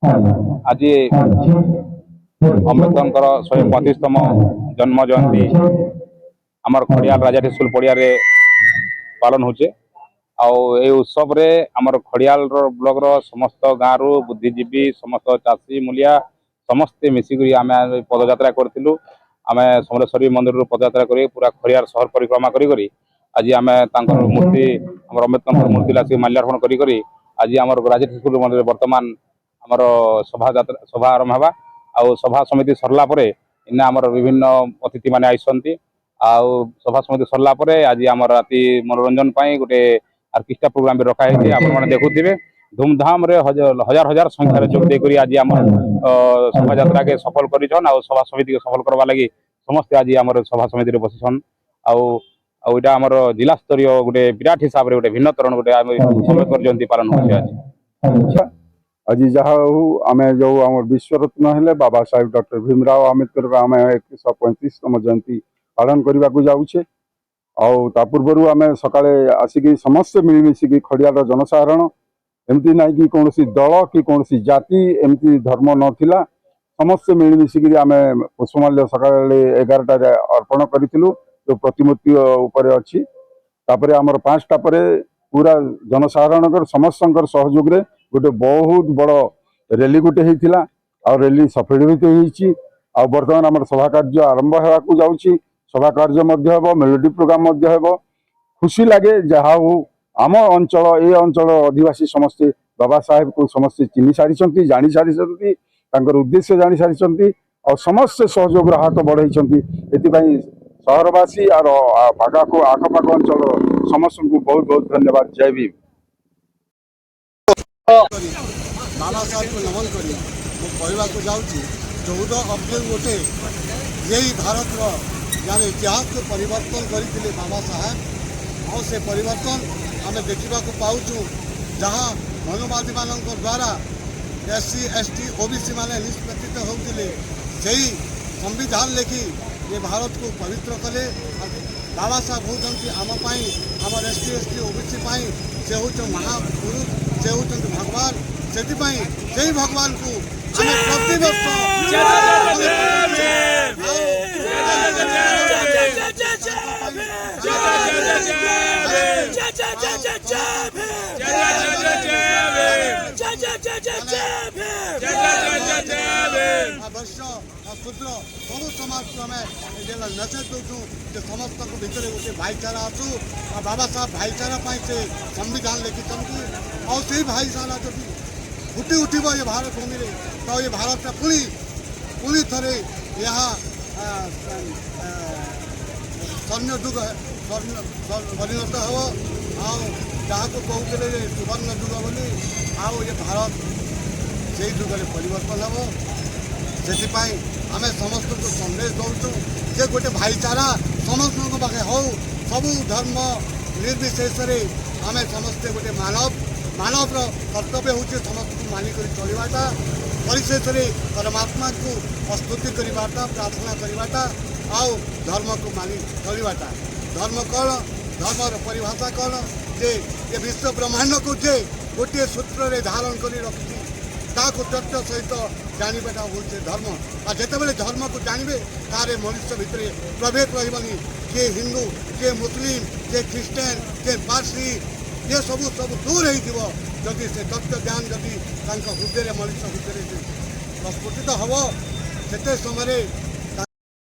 आज अम्बेडकर 135तम जन्म जयंती आमर खड़ियाल राजा स्कूल पड़िया पालन होचे। उत्सव रे आमर खड़ियाल ब्लॉक रो समस्त गाँव बुद्धिजीवी समस्त चाषी मूलिया समस्ते मिसिक आम पदयात्रा करूँ। आम समलेश्वरी मंदिर पदयात्रा कर पूरा खड़ियाल सहर परिक्रमा करी आज आम मूर्ति अम्बेडकर मूर्ति लासी माल्यार्पण करी आज आम राजा स्कूल मंदिर बर्तमान आमर सभा आरंभ होगा। सभा समिति सरला इन्ना आमर विभिन्न अतिथि माने आइसंती। सभा समिति सरला आज आम राति मनोरंजन गोटे आर्केस्ट्रा प्रोग्राम भी रखाई। आपण देखुवे धूमधाम रे हजार हजार संख्यार जोग आज आम शोभा यात्रा के सफल कर सभा समिति के सफल करवा लगी समस्ते आज आम सभा समिति बसिछन। आउटा आमर जिला स्तरीय गोटे विराट हिसाब से गोटे भिन्नतरण गोटे अम्बेडकर जयंती पालन हो। आज जहाँ आम जो आम विश्वरत्न हेले बाबा साहेब डॉक्टर भीमराव आम्बेडकर आम 135तम जयंती पालन करने को जाऊे। पूर्व आम सका आसिक समस्ते मिलमिशिक खड़ियार जनसाधारण एमती ना कि कौन दल कि कौन जाति एमती धर्म नाला समस्ते मिलमिशिक आम पुष्पमाल्य सका 11टार अर्पण करूँ जो प्रतिमूर्ति उपर अच्छी। आमर 5टा पूरा जनसाधारण समस्त सहयोग रे गोटे बहुत बड़ रैली गोटे होता और रैली सफल भी। बर्तमान आम सभा कार्य आरंभ होगा जाऊँगी। सभा कार्य मेलोडी प्रोग्राम खुशी लगे जहा हो आम अंचल ये अंचल आदिवासी समस्ते बाबा साहेब को समस्ते चिन्ह सारी जानी सारी उद्देश्य जानी सारी और समस्त सहयोग हाथ बढ़ाई। सहरवासी और आखपाख अंचल समस्त को बहुत बहुत धन्यवाद। जय भीम। बाबा साहेब को नमन करी कहवाक जाऊँगी 14 अप्रैल गोटे यही भारत यानी इतिहास को परिवर्तन करते बाबा साहेब और से परिवर्तन आम देखा पाऊँ जहाँ मनुवादी मान द्वारा SC ST OBC मान निष्पेषित होते से संविधान लिखि ये भारत को पवित्र कले। बाबा साहेब होती आमपाई आम ST ST OBC से हूँ महापुरुष से हूँ भगवान से भगवान को प्रतिवर्ष क्षुद्र सब समाज को आम मेसेज दूँ कि समस्त को भितर गोटे भाईचारा आसू। बाबा साहब भाईचारा से संविधान लिखिं और से भाईचारा जब फुटी उठब ये भारत भूमि रे तो ये भारत पुणी थे यहाँ स्वर्ण जुग परिणत हो जहाँ को कहते सुवर्ण जुग बोली ये भारत से जुगे परिवर्तन हो। से आम समस्त को संदेश दौचु जे गोटे भाईचारा समस्त पाखे हो सबू धर्म निर्विशेष आम समस्ते गोटे मानव कर्तव्य हूँ समस्त को मानिक चलवाटा परिशेष परमात्मा को स्तुति करवाटा प्रार्थना करवाटा आउ धर्म को मानि चलवाटा। धर्म कौन धर्मर परिभाषा कौन जे ये विश्व ब्रह्मांड को जे गोटे सूत्र रे धारण कर रखी ताको तथ्य सहित जानवाटा हूँ धर्म। और जिते धर्म को जानवे तारे मनुष्य भितर प्रभेद रही किए हिंदू किए मुस्लिम किए ख्रीस्टान किए पारसी ये सब दूर होदी से तत्व ज्ञान जदि हृदय मनुष्य भितर प्रस्फुटित हम से समय